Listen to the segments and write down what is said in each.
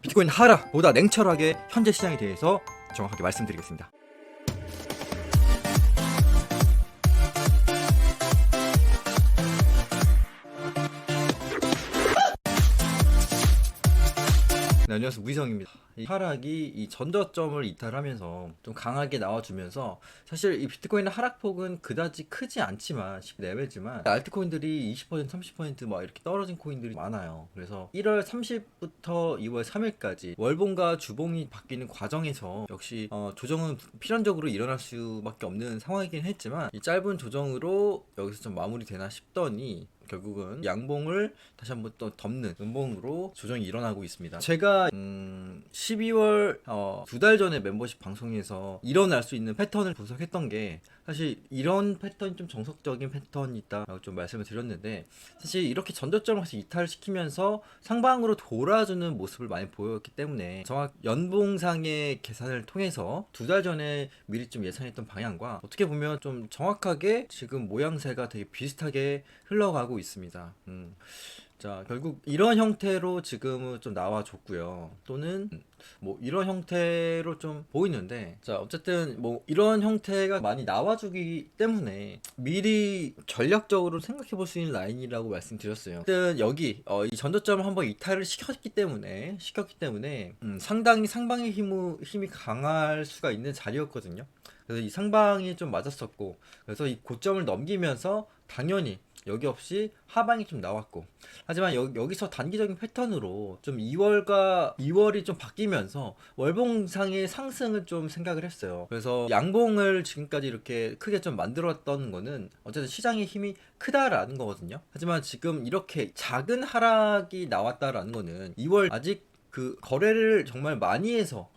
비트코인 하락보다 냉철하게 현재 시장에 대해서 정확하게 말씀드리겠습니다. 네, 안녕하세요. 무희성입니다. 이 하락이 이 전저점을 이탈하면서 좀 강하게 나와주면서 사실 이 비트코인의 하락폭은 그다지 크지 않지만 10레벨지만 알트코인들이 20% 30% 이렇게 떨어진 코인들이 많아요. 그래서 1월 30부터 2월 3일까지 월봉과 주봉이 바뀌는 과정에서 역시 조정은 필연적으로 일어날 수밖에 없는 상황이긴 했지만 이 짧은 조정으로 여기서 좀 마무리되나 싶더니 결국은 양봉을 다시 한번 또 덮는 음봉으로 조정이 일어나고 있습니다. 제가 12월 두 달 전에 멤버십 방송에서 일어날 수 있는 패턴을 분석했던 게 사실 이런 패턴이 좀 정석적인 패턴이다라고 좀 말씀을 드렸는데, 사실 이렇게 전저점을 다시 이탈시키면서 상방으로 돌아주는 모습을 많이 보였기 때문에 정확 연봉상의 계산을 통해서 두 달 전에 미리 좀 예상했던 방향과 어떻게 보면 좀 정확하게 지금 모양새가 되게 비슷하게 흘러가고 있습니다. 자, 결국 이런 형태로 지금은 좀 나와줬고요. 또는 뭐 이런 형태로 좀 보이는데, 자, 어쨌든 뭐 이런 형태가 많이 나와주기 때문에 미리 전략적으로 생각해 볼 수 있는 라인이라고 말씀드렸어요. 어쨌든 여기 이 전저점을 한번 이탈을 시켰기 때문에 상당히 상방의 힘이 강할 수가 있는 자리였거든요. 그래서 이 상방이 좀 맞았었고, 그래서 이 고점을 넘기면서 당연히 여기 없이 하방이 좀 나왔고, 하지만 여기서 단기적인 패턴으로 좀 2월이 좀 바뀌면서 월봉상의 상승을 좀 생각을 했어요. 그래서 양봉을 지금까지 이렇게 크게 좀 만들었던 거는 어쨌든 시장의 힘이 크다라는 거거든요. 하지만 지금 이렇게 작은 하락이 나왔다라는 거는 2월 아직 그 거래를 정말 많이 해서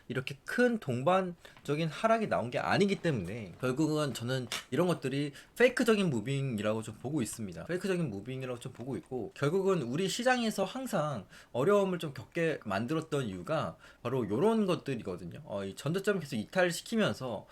이렇게 큰 동반적인 하락이 나온 게 아니기 때문에 결국은 저는 이런 것들이 페이크적인 무빙이라고 좀 보고 있습니다. 페이크적인 무빙이라고 좀 보고 있고, 결국은 우리 시장에서 항상 어려움을 좀 겪게 만들었던 이유가 바로 이런 것들이거든요. 이 전저점을 계속 이탈시키면서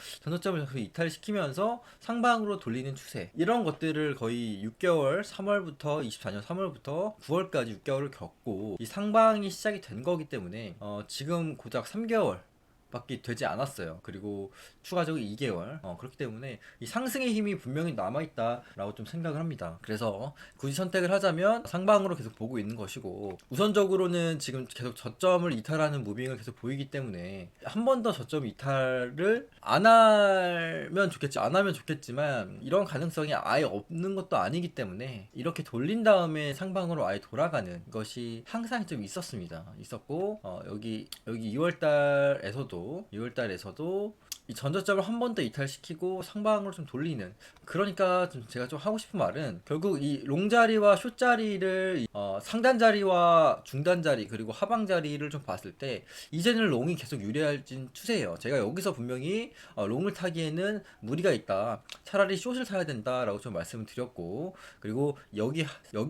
상방으로 돌리는 추세, 이런 것들을 거의 6개월 3월부터 24년 3월부터 9월까지 6개월을 겪고 이 상방이 시작이 된 거기 때문에 지금 고작 3개월 밖에 되지 않았어요. 그리고 추가적으로 2개월. 그렇기 때문에 이 상승의 힘이 분명히 남아있다라고 좀 생각을 합니다. 그래서 굳이 선택을 하자면 상방으로 계속 보고 있는 것이고, 우선적으로는 지금 계속 저점을 이탈하는 무빙을 계속 보이기 때문에 한 번 더 저점 이탈을 안 하면 좋겠지만 이런 가능성이 아예 없는 것도 아니기 때문에 이렇게 돌린 다음에 상방으로 아예 돌아가는 것이 항상 좀 있었고, 여기 2월달에서도 이 전저점을 한 번 더 이탈시키고 상방으로 좀 돌리는, 그러니까 좀 제가 좀 하고 싶은 말은 결국 이 롱자리와 숏자리를 상단 자리와 중단 자리 그리고 하방 자리를 좀 봤을 때 이제는 롱이 계속 유리해진 추세예요. 제가 여기서 분명히 롱을 타기에는 무리가 있다, 차라리 숏을 타야 된다라고 좀 말씀을 드렸고, 그리고 여기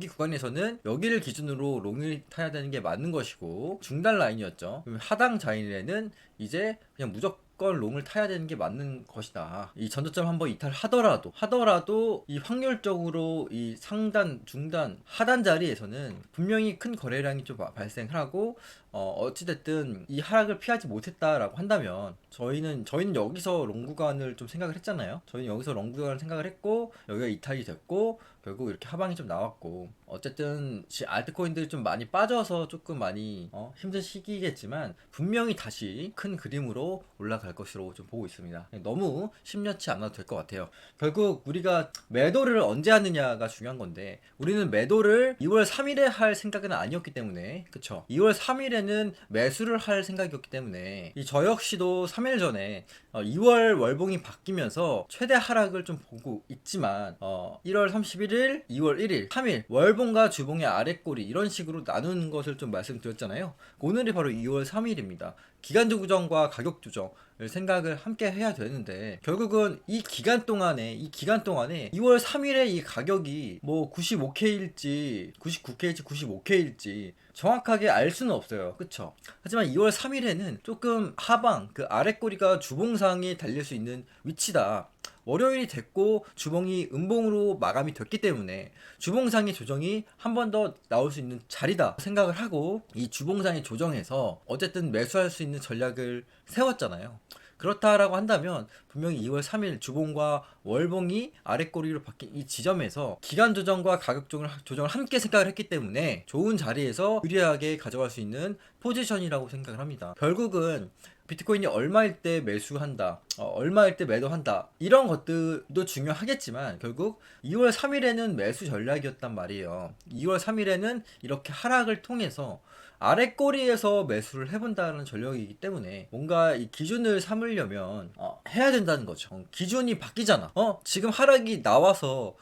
구간에서는 여기를 기준으로 롱을 타야 되는 게 맞는 것이고, 중단 라인이었죠. 하당 자리에는 이제 그냥 무조건 롱을 타야 되는 게 맞는 것이다. 이 전저점 한번 이탈하더라도 이 확률적으로 이 상단, 중단, 하단 자리에서는 분명히 큰 거래량이 좀 발생을 하고, 어찌됐든 이 하락을 피하지 못했다라고 한다면 저희는 여기서 롱 구간을 좀 생각을 했잖아요. 저희는 여기서 롱 구간을 생각을 했고, 여기가 이탈이 됐고, 결국 이렇게 하방이 좀 나왔고, 어쨌든 알트코인들이 좀 많이 빠져서 조금 많이 힘든 시기겠지만 분명히 다시 큰 그림으로 올라갈 것으로 좀 보고 있습니다. 너무 심려치 않아도 될 것 같아요. 결국 우리가 매도를 언제 하느냐가 중요한 건데, 우리는 매도를 2월 3일에 할 생각은 아니었기 때문에, 그쵸? 2월 3일에는 매수를 할 생각이었기 때문에 저 역시도 3일 전에 2월 월봉이 바뀌면서 최대 하락을 좀 보고 있지만 1월 31일, 2월 1일, 3일 월봉과 주봉의 아랫꼬리 이런 식으로 나누는 것을 좀 말씀드렸잖아요. 오늘이 바로 2월 3일입니다. 기간 조정과 가격 조정을 생각을 함께 해야 되는데, 결국은 이 기간 동안에 2월 3일에 이 가격이 뭐 95K일지 99K일지 95K일지 정확하게 알 수는 없어요. 그쵸? 하지만 2월 3일에는 조금 하방, 그 아래 꼬리가 주봉상에 달릴 수 있는 위치다. 월요일이 됐고 주봉이 음봉으로 마감이 됐기 때문에 주봉상의 조정이 한 번 더 나올 수 있는 자리다 생각을 하고, 이 주봉상의 조정에서 어쨌든 매수할 수 있는 전략을 세웠잖아요. 그렇다라고 한다면 분명히 2월 3일 주봉과 월봉이 아래꼬리로 바뀐 이 지점에서 기간 조정과 가격 조정을 함께 생각을 했기 때문에 좋은 자리에서 유리하게 가져갈 수 있는 포지션이라고 생각을 합니다. 결국은 비트코인이 얼마일 때 매수한다, 얼마일 때 매도한다, 이런 것들도 중요하겠지만 결국 2월 3일에는 매수 전략이었단 말이에요. 2월 3일에는 이렇게 하락을 통해서 아래 꼬리에서 매수를 해본다는 전략이기 때문에 뭔가 이 기준을 삼으려면 해야 된다는 거죠. 기준이 바뀌잖아. 지금 하락이 나와서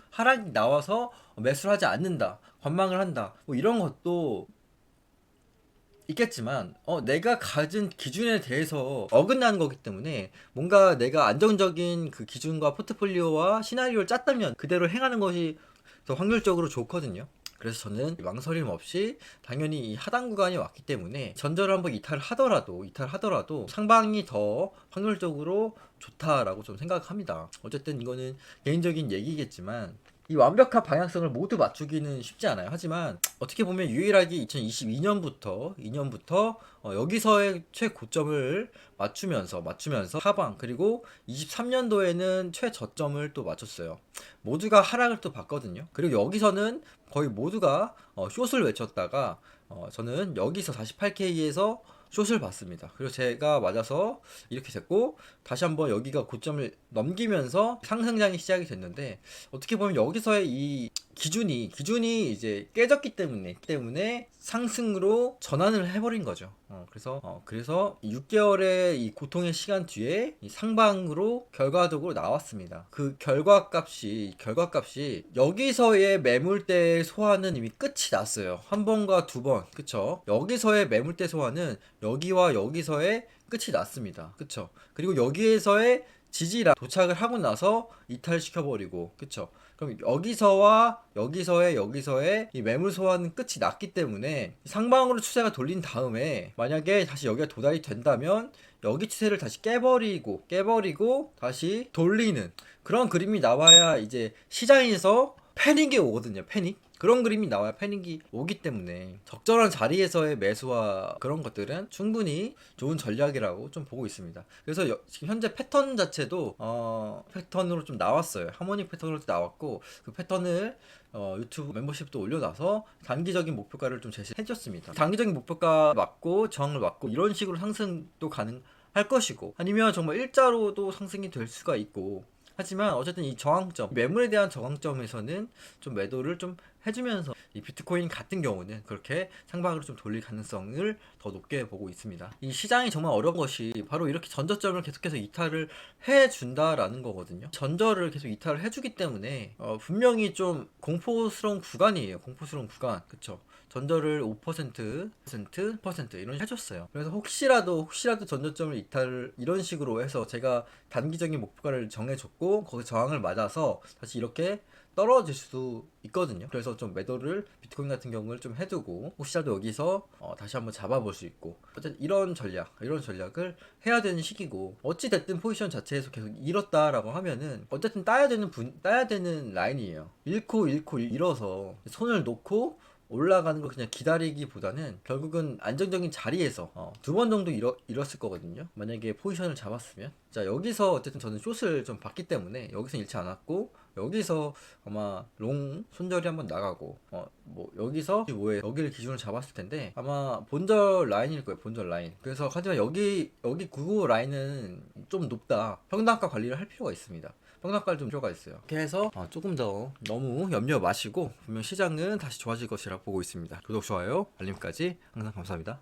매수를 하지 않는다, 관망을 한다, 뭐 이런 것도 있겠지만 내가 가진 기준에 대해서 어긋나는 거기 때문에 뭔가 내가 안정적인 그 기준과 포트폴리오와 시나리오를 짰다면 그대로 행하는 것이 더 확률적으로 좋거든요. 그래서 저는 망설임 없이 당연히 이 하단 구간이 왔기 때문에 전저를 한번 이탈하더라도 상방이 더 확률적으로 좋다라고 좀 생각합니다. 어쨌든 이거는 개인적인 얘기겠지만 이 완벽한 방향성을 모두 맞추기는 쉽지 않아요. 하지만 어떻게 보면 유일하게 2022년부터 여기서의 최고점을 맞추면서 하방, 그리고 23년도에는 최저점을 또 맞췄어요. 모두가 하락을 또 봤거든요. 그리고 여기서는 거의 모두가 숏을 외쳤다가 저는 여기서 48K에서 숏을 봤습니다. 그리고 제가 맞아서 이렇게 됐고, 다시 한번 여기가 고점을 넘기면서 상승장이 시작이 됐는데, 어떻게 보면 여기서의 이 기준이 이제 깨졌기 때문에 상승으로 전환을 해버린 거죠. 그래서 6개월의 이 고통의 시간 뒤에 이 상방으로 결과적으로 나왔습니다. 그 결과값이 여기서의 매물대 소화는 이미 끝이 났어요. 한 번과 두 번, 그쵸? 여기서의 매물대 소화는 여기와 여기서의 끝이 났습니다. 그쵸? 그리고 여기에서의 지지라 도착을 하고 나서 이탈시켜버리고, 그쵸? 그럼 여기서의 이 매물 소화는 끝이 났기 때문에 상방으로 추세가 돌린 다음에 만약에 다시 여기가 도달이 된다면 여기 추세를 다시 깨버리고 다시 돌리는 그런 그림이 나와야 이제 시장에서 패닉이 오거든요. 그런 그림이 나와야 패닉이 오기 때문에 적절한 자리에서의 매수와 그런 것들은 충분히 좋은 전략이라고 좀 보고 있습니다. 그래서 지금 현재 패턴 자체도 패턴으로 좀 나왔어요. 하모닉 패턴으로 나왔고, 그 패턴을 유튜브 멤버십도 올려놔서 단기적인 목표가를 좀 제시해 줬습니다. 단기적인 목표가 맞고 저항을 맞고 이런 식으로 상승도 가능할 것이고, 아니면 정말 일자로도 상승이 될 수가 있고, 하지만 어쨌든 이 매물에 대한 저항점에서는 좀 매도를 좀 해주면서 이 비트코인 같은 경우는 그렇게 상방으로 좀 돌릴 가능성을 더 높게 보고 있습니다. 이 시장이 정말 어려운 것이 바로 이렇게 전저점을 계속해서 이탈을 해준다라는 거거든요. 전저를 계속 이탈을 해주기 때문에 분명히 좀 공포스러운 구간이에요. 그쵸? 전저를 5%, 10% 이런 식으로 해줬어요. 그래서 혹시라도 전저점을 이런 식으로 해서 제가 단기적인 목표가를 정해줬고 거기 저항을 맞아서 다시 이렇게 떨어질 수도 있거든요. 그래서 좀 매도를 비트코인 같은 경우를 좀 해두고 혹시라도 여기서 다시 한번 잡아볼 수 있고, 어쨌든 이런 전략을 해야 되는 시기고, 어찌 됐든 포지션 자체에서 계속 잃었다라고 하면은 어쨌든 따야 되는 라인이에요. 잃어서 손을 놓고 올라가는 걸 그냥 기다리기보다는 결국은 안정적인 자리에서 두 번 정도 잃었을 거거든요. 만약에 포지션을 잡았으면. 자, 여기서 어쨌든 저는 숏을 좀 봤기 때문에 여기서 잃지 않았고, 여기서 아마 롱 손절이 한번 나가고 뭐 여기서 여기를 기준으로 잡았을 텐데 아마 본절 라인일 거예요. 본절 라인. 그래서 하지만 여기 구호 라인은 좀 높다. 평단가 관리를 할 필요가 있습니다. 평단가를 좀 필요가 있어요. 이렇게 해서 조금 더 너무 염려 마시고 분명 시장은 다시 좋아질 것이라 보고 있습니다. 구독, 좋아요, 알림까지 항상 감사합니다.